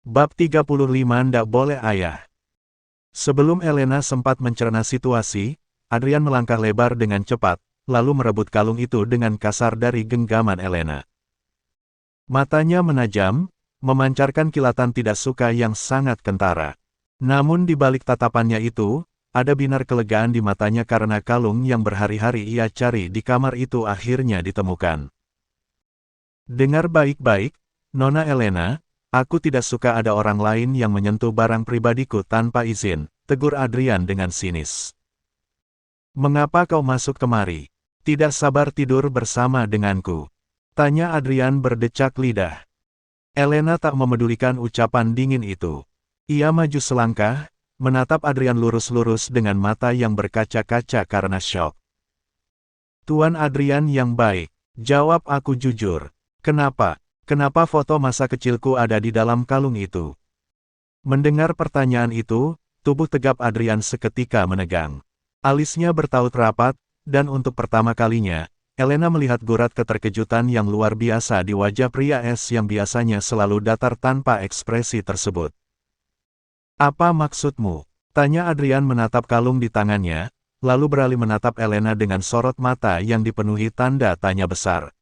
Bab 35 Ndak boleh ayah. Sebelum Elena sempat mencerna situasi, Adrian melangkah lebar dengan cepat, lalu merebut kalung itu dengan kasar dari genggaman Elena. Matanya menajam, memancarkan kilatan tidak suka yang sangat kentara. Namun di balik tatapannya itu, ada binar kelegaan di matanya karena kalung yang berhari-hari ia cari di kamar itu akhirnya ditemukan. Dengar baik-baik, Nona Elena, aku tidak suka ada orang lain yang menyentuh barang pribadiku tanpa izin, tegur Adrian dengan sinis. Mengapa kau masuk kemari? Tidak sabar tidur bersama denganku? Tanya Adrian berdecak lidah. Elena tak memedulikan ucapan dingin itu. Ia maju selangkah, menatap Adrian lurus-lurus dengan mata yang berkaca-kaca karena syok. Tuan Adrian yang baik, jawab aku jujur. Kenapa? Kenapa foto masa kecilku ada di dalam kalung itu? Mendengar pertanyaan itu, tubuh tegap Adrian seketika menegang. Alisnya bertaut rapat, dan untuk pertama kalinya, Elena melihat gurat keterkejutan yang luar biasa di wajah pria es yang biasanya selalu datar tanpa ekspresi tersebut. Apa maksudmu? Tanya Adrian menatap kalung di tangannya, lalu beralih menatap Elena dengan sorot mata yang dipenuhi tanda tanya besar.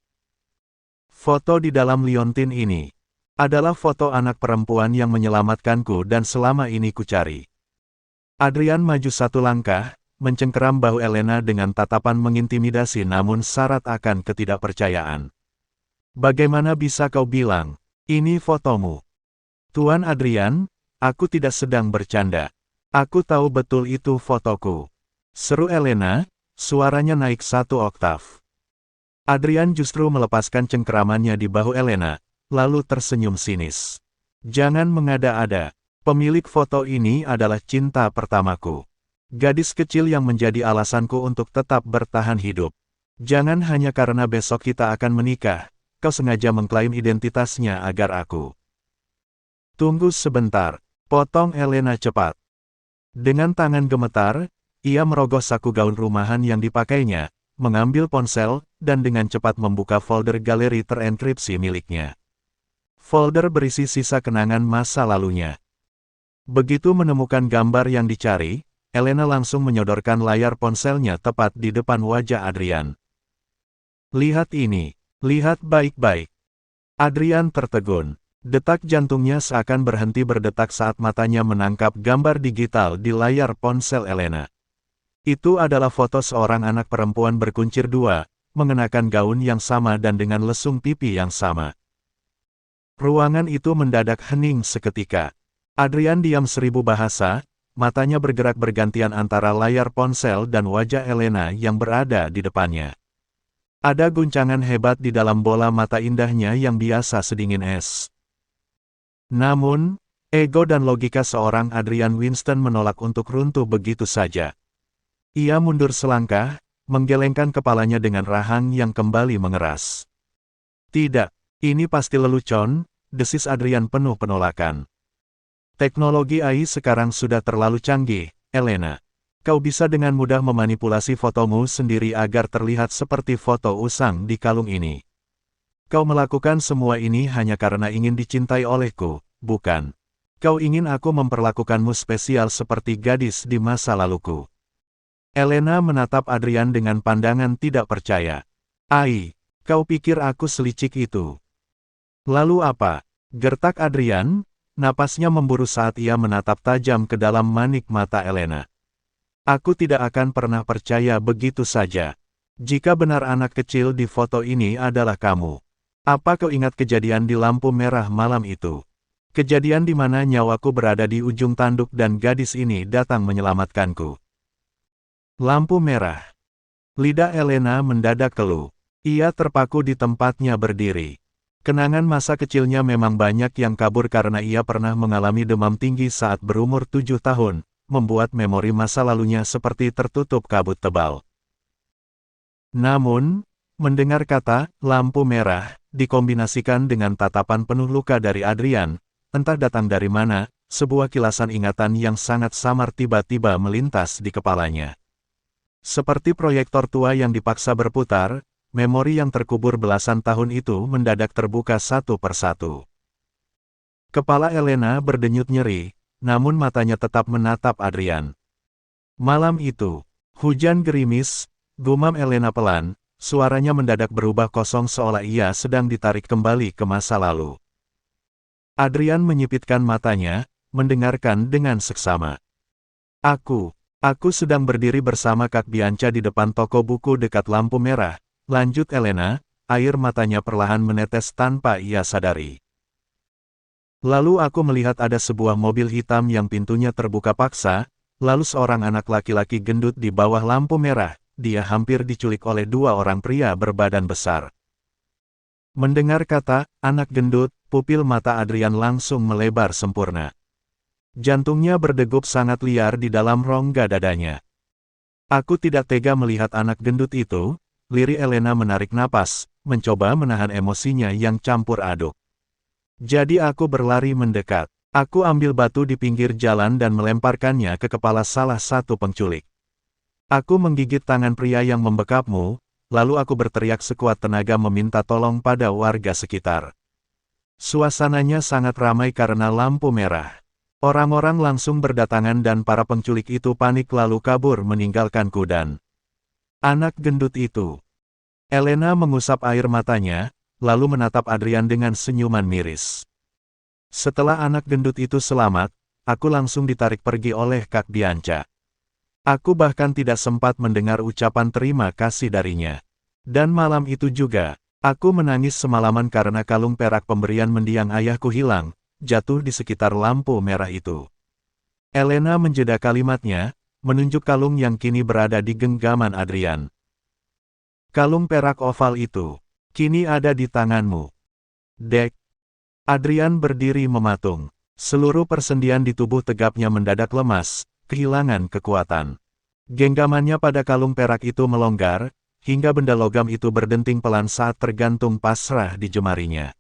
Foto di dalam liontin ini adalah foto anak perempuan yang menyelamatkanku dan selama ini kucari. Adrian maju satu langkah, mencengkeram bahu Elena dengan tatapan mengintimidasi namun syarat akan ketidakpercayaan. Bagaimana bisa kau bilang, ini fotomu? Tuan Adrian, aku tidak sedang bercanda. Aku tahu betul itu fotoku. Seru Elena, suaranya naik satu oktav. Adrian justru melepaskan cengkeramannya di bahu Elena, lalu tersenyum sinis. Jangan mengada-ada, pemilik foto ini adalah cinta pertamaku. Gadis kecil yang menjadi alasanku untuk tetap bertahan hidup. Jangan hanya karena besok kita akan menikah, kau sengaja mengklaim identitasnya agar aku. Tunggu sebentar, potong Elena cepat. Dengan tangan gemetar, ia merogoh saku gaun rumahan yang dipakainya, mengambil ponsel, dan dengan cepat membuka folder galeri terenkripsi miliknya. Folder berisi sisa kenangan masa lalunya. Begitu menemukan gambar yang dicari, Elena langsung menyodorkan layar ponselnya tepat di depan wajah Adrian. Lihat ini, lihat baik-baik. Adrian tertegun. Detak jantungnya seakan berhenti berdetak saat matanya menangkap gambar digital di layar ponsel Elena. Itu adalah foto seorang anak perempuan berkuncir dua, mengenakan gaun yang sama dan dengan lesung pipi yang sama. Ruangan itu mendadak hening seketika. Adrian diam seribu bahasa, matanya bergerak bergantian antara layar ponsel dan wajah Elena yang berada di depannya. Ada guncangan hebat di dalam bola mata indahnya yang biasa sedingin es. Namun, ego dan logika seorang Adrian Winston menolak untuk runtuh begitu saja. Ia mundur selangkah, menggelengkan kepalanya dengan rahang yang kembali mengeras. Tidak, ini pasti lelucon, desis Adrian penuh penolakan. Teknologi AI sekarang sudah terlalu canggih, Elena. Kau bisa dengan mudah memanipulasi fotomu sendiri agar terlihat seperti foto usang di kalung ini. Kau melakukan semua ini hanya karena ingin dicintai olehku, bukan? Kau ingin aku memperlakukanmu spesial seperti gadis di masa laluku. Elena menatap Adrian dengan pandangan tidak percaya. Ai, kau pikir aku selicik itu? Lalu apa? Gertak Adrian, napasnya memburu saat ia menatap tajam ke dalam manik mata Elena. Aku tidak akan pernah percaya begitu saja. Jika benar anak kecil di foto ini adalah kamu. Apa kau ingat kejadian di lampu merah malam itu? Kejadian di mana nyawaku berada di ujung tanduk dan gadis ini datang menyelamatkanku. Lampu merah. Lidah Elena mendadak keluh. Ia terpaku di tempatnya berdiri. Kenangan masa kecilnya memang banyak yang kabur karena ia pernah mengalami demam tinggi saat berumur 7 tahun, membuat memori masa lalunya seperti tertutup kabut tebal. Namun, mendengar kata lampu merah dikombinasikan dengan tatapan penuh luka dari Adrian, entah datang dari mana, sebuah kilasan ingatan yang sangat samar tiba-tiba melintas di kepalanya. Seperti proyektor tua yang dipaksa berputar, memori yang terkubur belasan tahun itu mendadak terbuka satu persatu. Kepala Elena berdenyut nyeri, namun matanya tetap menatap Adrian. Malam itu, hujan gerimis, gumam Elena pelan, suaranya mendadak berubah kosong seolah ia sedang ditarik kembali ke masa lalu. Adrian menyipitkan matanya, mendengarkan dengan seksama. Aku sedang berdiri bersama Kak Bianca di depan toko buku dekat lampu merah, lanjut Elena, air matanya perlahan menetes tanpa ia sadari. Lalu aku melihat ada sebuah mobil hitam yang pintunya terbuka paksa, lalu seorang anak laki-laki gendut di bawah lampu merah, dia hampir diculik oleh dua orang pria berbadan besar. Mendengar kata, anak gendut, pupil mata Adrian langsung melebar sempurna. Jantungnya berdegup sangat liar di dalam rongga dadanya. Aku tidak tega melihat anak gendut itu, lirik Elena menarik napas, mencoba menahan emosinya yang campur aduk. Jadi aku berlari mendekat. Aku ambil batu di pinggir jalan dan melemparkannya ke kepala salah satu penculik. Aku menggigit tangan pria yang membekapmu, lalu aku berteriak sekuat tenaga meminta tolong pada warga sekitar. Suasananya sangat ramai karena lampu merah. Orang-orang langsung berdatangan dan para penculik itu panik lalu kabur meninggalkanku dan anak gendut itu. Elena mengusap air matanya, lalu menatap Adrian dengan senyuman miris. Setelah anak gendut itu selamat, aku langsung ditarik pergi oleh Kak Bianca. Aku bahkan tidak sempat mendengar ucapan terima kasih darinya. Dan malam itu juga, aku menangis semalaman karena kalung perak pemberian mendiang ayahku hilang, jatuh di sekitar lampu merah itu. Elena menjeda kalimatnya, menunjuk kalung yang kini berada di genggaman Adrian. Kalung perak oval itu kini ada di tanganmu. Dek. Adrian berdiri mematung. Seluruh persendian di tubuh tegapnya mendadak lemas, kehilangan kekuatan. Genggamannya pada kalung perak itu melonggar, hingga benda logam itu berdenting pelan saat tergantung pasrah di jemarinya.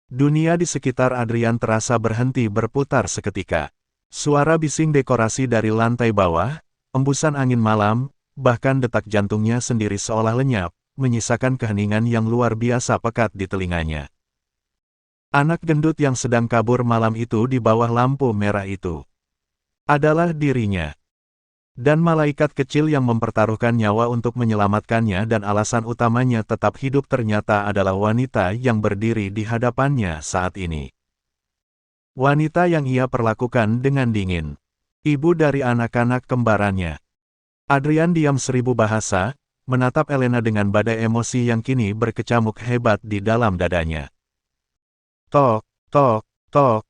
Dunia di sekitar Adrian terasa berhenti berputar seketika. Suara bising dekorasi dari lantai bawah, embusan angin malam, bahkan detak jantungnya sendiri seolah lenyap, menyisakan keheningan yang luar biasa pekat di telinganya. Anak gendut yang sedang kabur malam itu di bawah lampu merah itu adalah dirinya. Dan malaikat kecil yang mempertaruhkan nyawa untuk menyelamatkannya dan alasan utamanya tetap hidup ternyata adalah wanita yang berdiri di hadapannya saat ini. Wanita yang ia perlakukan dengan dingin. Ibu dari anak-anak kembarannya. Adrian diam seribu bahasa, menatap Elena dengan badai emosi yang kini berkecamuk hebat di dalam dadanya. Tok, tok, tok.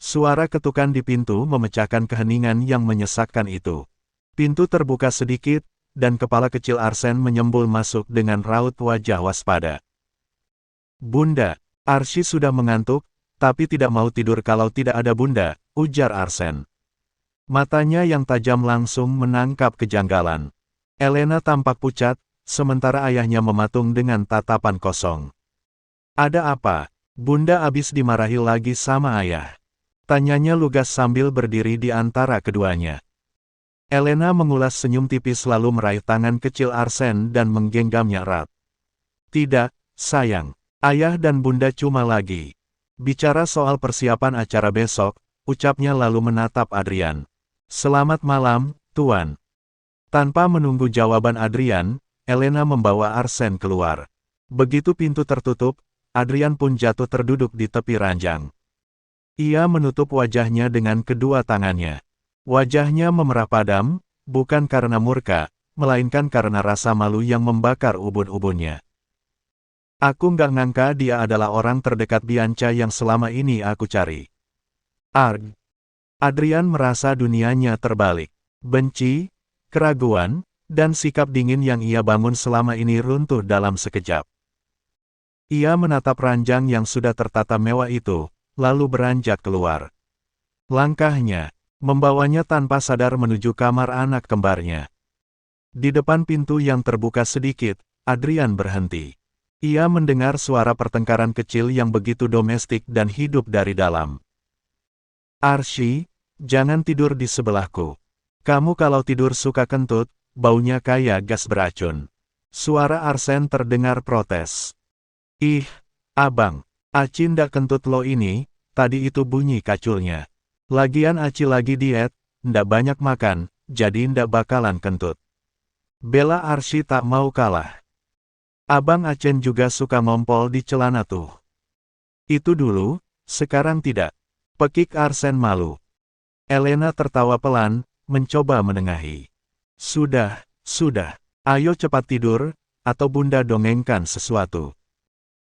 Suara ketukan di pintu memecahkan keheningan yang menyesakkan itu. Pintu terbuka sedikit, dan kepala kecil Arsen menyembul masuk dengan raut wajah waspada. Bunda, Arsy sudah mengantuk, tapi tidak mau tidur kalau tidak ada bunda, ujar Arsen. Matanya yang tajam langsung menangkap kejanggalan. Elena tampak pucat, sementara ayahnya mematung dengan tatapan kosong. Ada apa? Bunda abis dimarahi lagi sama ayah. Tanyanya lugas sambil berdiri di antara keduanya. Elena mengulas senyum tipis lalu meraih tangan kecil Arsen dan menggenggamnya erat. Tidak, sayang. Ayah dan bunda cuma lagi bicara soal persiapan acara besok, ucapnya lalu menatap Adrian. Selamat malam, Tuan. Tanpa menunggu jawaban Adrian, Elena membawa Arsen keluar. Begitu pintu tertutup, Adrian pun jatuh terduduk di tepi ranjang. Ia menutup wajahnya dengan kedua tangannya. Wajahnya memerah padam, bukan karena murka, melainkan karena rasa malu yang membakar ubun-ubunnya. Aku nggak ngangka dia adalah orang terdekat Bianca yang selama ini aku cari. Arg. Adrian merasa dunianya terbalik. Benci, keraguan, dan sikap dingin yang ia bangun selama ini runtuh dalam sekejap. Ia menatap ranjang yang sudah tertata mewah itu, lalu beranjak keluar. Langkahnya membawanya tanpa sadar menuju kamar anak kembarnya. Di depan pintu yang terbuka sedikit, Adrian berhenti. Ia mendengar suara pertengkaran kecil yang begitu domestik dan hidup dari dalam. Arsy, jangan tidur di sebelahku. Kamu kalau tidur suka kentut, baunya kayak gas beracun. Suara Arsen terdengar protes. Ih, abang, aci ndak kentut lo ini, tadi itu bunyi kaculnya. Lagian Aci lagi diet, ndak banyak makan, jadi ndak bakalan kentut. Bela Arsy tak mau kalah. Abang Acen juga suka ngompol di celana tuh. Itu dulu, sekarang tidak. Pekik Arsen malu. Elena tertawa pelan, mencoba menengahi. Sudah. Ayo cepat tidur, atau Bunda dongengkan sesuatu.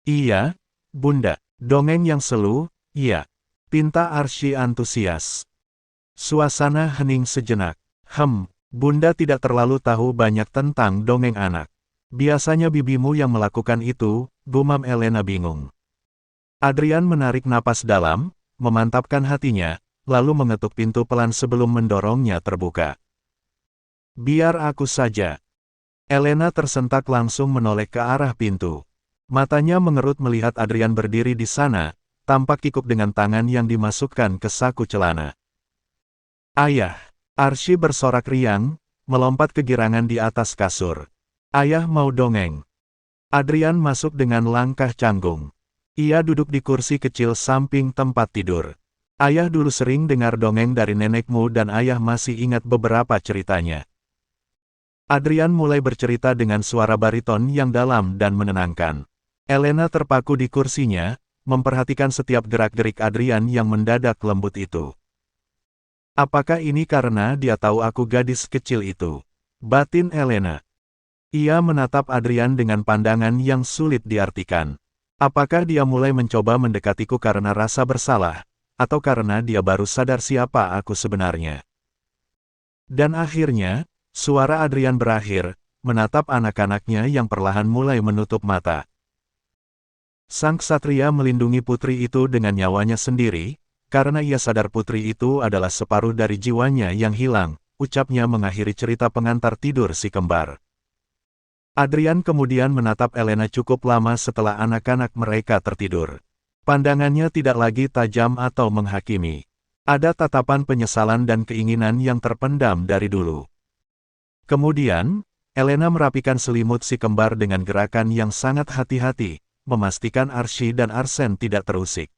Iya, Bunda. Dongeng yang selu, iya. Pinta Arsy antusias. Suasana hening sejenak. Bunda tidak terlalu tahu banyak tentang dongeng anak. Biasanya bibimu yang melakukan itu, gumam Elena bingung. Adrian menarik napas dalam, memantapkan hatinya, lalu mengetuk pintu pelan sebelum mendorongnya terbuka. Biar aku saja. Elena tersentak langsung menoleh ke arah pintu. Matanya mengerut melihat Adrian berdiri di sana, tampak kikuk dengan tangan yang dimasukkan ke saku celana. Ayah! Arsy bersorak riang, melompat kegirangan di atas kasur. Ayah mau dongeng. Adrian masuk dengan langkah canggung. Ia duduk di kursi kecil samping tempat tidur. Ayah dulu sering dengar dongeng dari nenekmu dan ayah masih ingat beberapa ceritanya. Adrian mulai bercerita dengan suara bariton yang dalam dan menenangkan. Elena terpaku di kursinya, memperhatikan setiap gerak-gerik Adrian yang mendadak lembut itu. Apakah ini karena dia tahu aku gadis kecil itu? Batin Elena. Ia menatap Adrian dengan pandangan yang sulit diartikan. Apakah dia mulai mencoba mendekatiku karena rasa bersalah, atau karena dia baru sadar siapa aku sebenarnya? Dan akhirnya, suara Adrian berakhir, menatap anak-anaknya yang perlahan mulai menutup mata. Sang ksatria melindungi putri itu dengan nyawanya sendiri, karena ia sadar putri itu adalah separuh dari jiwanya yang hilang, ucapnya mengakhiri cerita pengantar tidur si kembar. Adrian kemudian menatap Elena cukup lama setelah anak-anak mereka tertidur. Pandangannya tidak lagi tajam atau menghakimi. Ada tatapan penyesalan dan keinginan yang terpendam dari dulu. Kemudian, Elena merapikan selimut si kembar dengan gerakan yang sangat hati-hati, memastikan Arsy dan Arsen tidak terusik.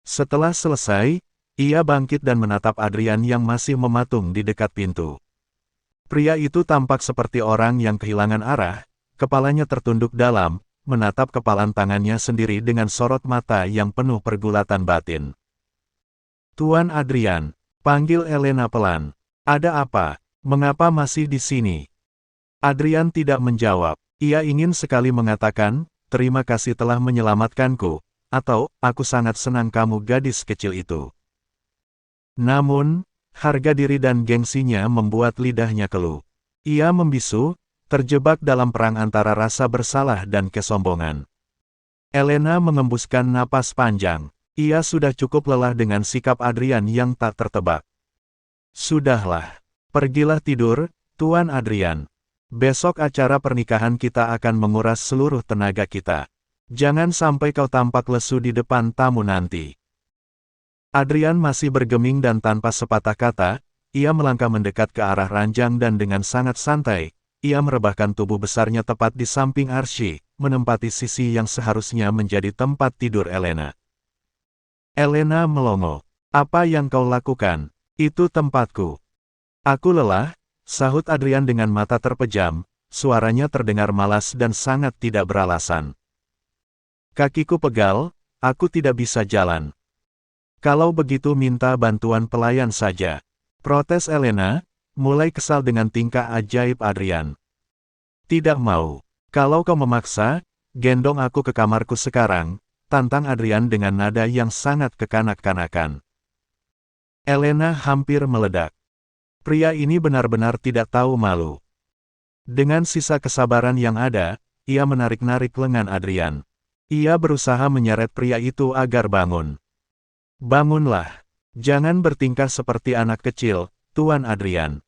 Setelah selesai, ia bangkit dan menatap Adrian yang masih mematung di dekat pintu. Pria itu tampak seperti orang yang kehilangan arah, kepalanya tertunduk dalam, menatap kepalan tangannya sendiri dengan sorot mata yang penuh pergulatan batin. Tuan Adrian, panggil Elena pelan. Ada apa? Mengapa masih di sini? Adrian tidak menjawab. Ia ingin sekali mengatakan, terima kasih telah menyelamatkanku, atau, aku sangat senang kamu gadis kecil itu. Namun, harga diri dan gengsinya membuat lidahnya keluh. Ia membisu, terjebak dalam perang antara rasa bersalah dan kesombongan. Elena mengembuskan napas panjang. Ia sudah cukup lelah dengan sikap Adrian yang tak tertebak. Sudahlah. Pergilah tidur, Tuan Adrian. Besok acara pernikahan kita akan menguras seluruh tenaga kita. Jangan sampai kau tampak lesu di depan tamu nanti. Adrian masih bergeming dan tanpa sepatah kata, ia melangkah mendekat ke arah ranjang dan dengan sangat santai, ia merebahkan tubuh besarnya tepat di samping Arsy, menempati sisi yang seharusnya menjadi tempat tidur Elena. Elena melongo. Apa yang kau lakukan? Itu tempatku. Aku lelah, sahut Adrian dengan mata terpejam, suaranya terdengar malas dan sangat tidak beralasan. Kakiku pegal, aku tidak bisa jalan. Kalau begitu minta bantuan pelayan saja. Protes Elena, mulai kesal dengan tingkah ajaib Adrian. Tidak mau. Kalau kau memaksa, gendong aku ke kamarku sekarang, tantang Adrian dengan nada yang sangat kekanak-kanakan. Elena hampir meledak. Pria ini benar-benar tidak tahu malu. Dengan sisa kesabaran yang ada, ia menarik-narik lengan Adrian. Ia berusaha menyeret pria itu agar bangun. Bangunlah. Jangan bertingkah seperti anak kecil, Tuan Adrian.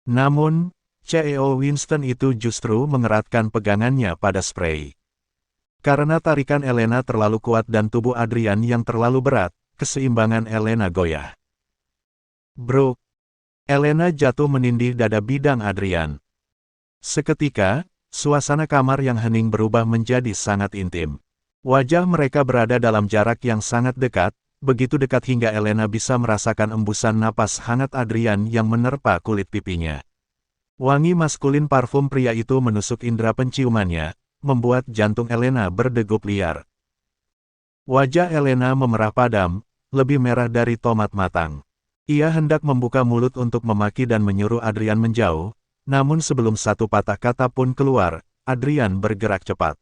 Namun, CEO Winston itu justru mengeratkan pegangannya pada spray. Karena tarikan Elena terlalu kuat dan tubuh Adrian yang terlalu berat, keseimbangan Elena goyah. Bro. Elena jatuh menindih dada bidang Adrian. Seketika, suasana kamar yang hening berubah menjadi sangat intim. Wajah mereka berada dalam jarak yang sangat dekat, begitu dekat hingga Elena bisa merasakan embusan napas hangat Adrian yang menerpa kulit pipinya. Wangi maskulin parfum pria itu menusuk indera penciumannya, membuat jantung Elena berdegup liar. Wajah Elena memerah padam, lebih merah dari tomat matang. Ia hendak membuka mulut untuk memaki dan menyuruh Adrian menjauh, namun sebelum satu patah kata pun keluar, Adrian bergerak cepat.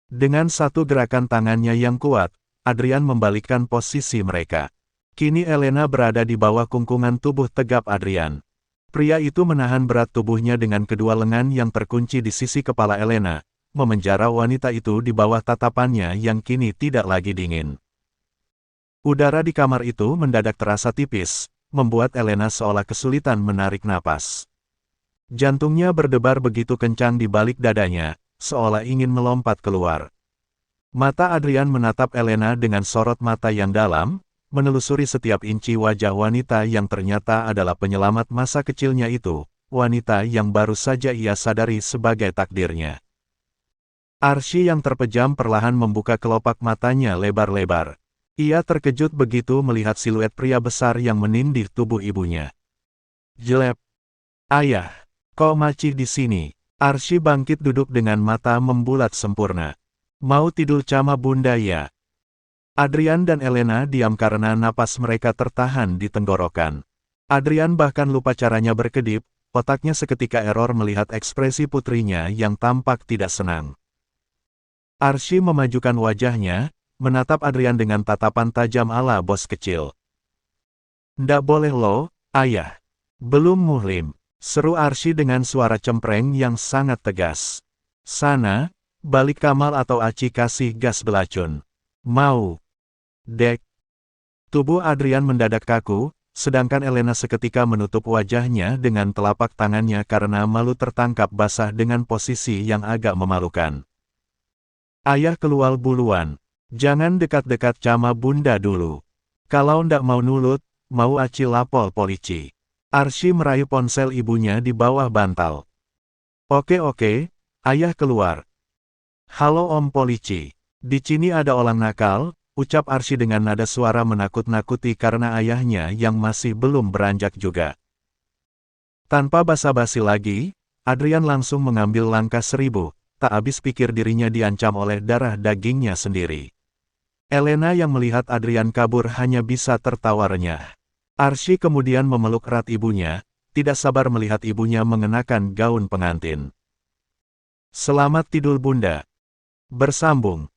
Dengan satu gerakan tangannya yang kuat, Adrian membalikkan posisi mereka. Kini Elena berada di bawah kungkungan tubuh tegap Adrian. Pria itu menahan berat tubuhnya dengan kedua lengan yang terkunci di sisi kepala Elena, memenjara wanita itu di bawah tatapannya yang kini tidak lagi dingin. Udara di kamar itu mendadak terasa tipis, membuat Elena seolah kesulitan menarik napas. Jantungnya berdebar begitu kencang di balik dadanya, seolah ingin melompat keluar. Mata Adrian menatap Elena dengan sorot mata yang dalam, menelusuri setiap inci wajah wanita yang ternyata adalah penyelamat masa kecilnya itu, wanita yang baru saja ia sadari sebagai takdirnya. Arsy yang terpejam perlahan membuka kelopak matanya lebar-lebar. Ia terkejut begitu melihat siluet pria besar yang menindih tubuh ibunya. Jelep. Ayah, kok masih di sini? Arsy bangkit duduk dengan mata membulat sempurna. Mau tidur sama bunda ya? Adrian dan Elena diam karena napas mereka tertahan di tenggorokan. Adrian bahkan lupa caranya berkedip, otaknya seketika error melihat ekspresi putrinya yang tampak tidak senang. Arsy memajukan wajahnya, menatap Adrian dengan tatapan tajam ala bos kecil. "Ndak boleh loh, ayah. Belum muhlim," seru Arsy dengan suara cempreng yang sangat tegas. "Sana, balik Kamal atau Aci kasih gas belacun." "Mau." "Dek." Tubuh Adrian mendadak kaku, sedangkan Elena seketika menutup wajahnya dengan telapak tangannya karena malu tertangkap basah dengan posisi yang agak memalukan. "Ayah keluar buluan. Jangan dekat-dekat sama bunda dulu. Kalau ndak mau nurut, mau Aci lapor polisi." Arsy meraih ponsel ibunya di bawah bantal. Oke, ayah keluar." "Halo Om Polisi. Di sini ada orang nakal," ucap Arsy dengan nada suara menakut-nakuti karena ayahnya yang masih belum beranjak juga. Tanpa basa-basi lagi, Adrian langsung mengambil langkah 1000, tak habis pikir dirinya diancam oleh darah dagingnya sendiri. Elena yang melihat Adrian kabur hanya bisa tertawa renyah. Arsy kemudian memeluk erat ibunya, tidak sabar melihat ibunya mengenakan gaun pengantin. "Selamat tidur bunda." Bersambung.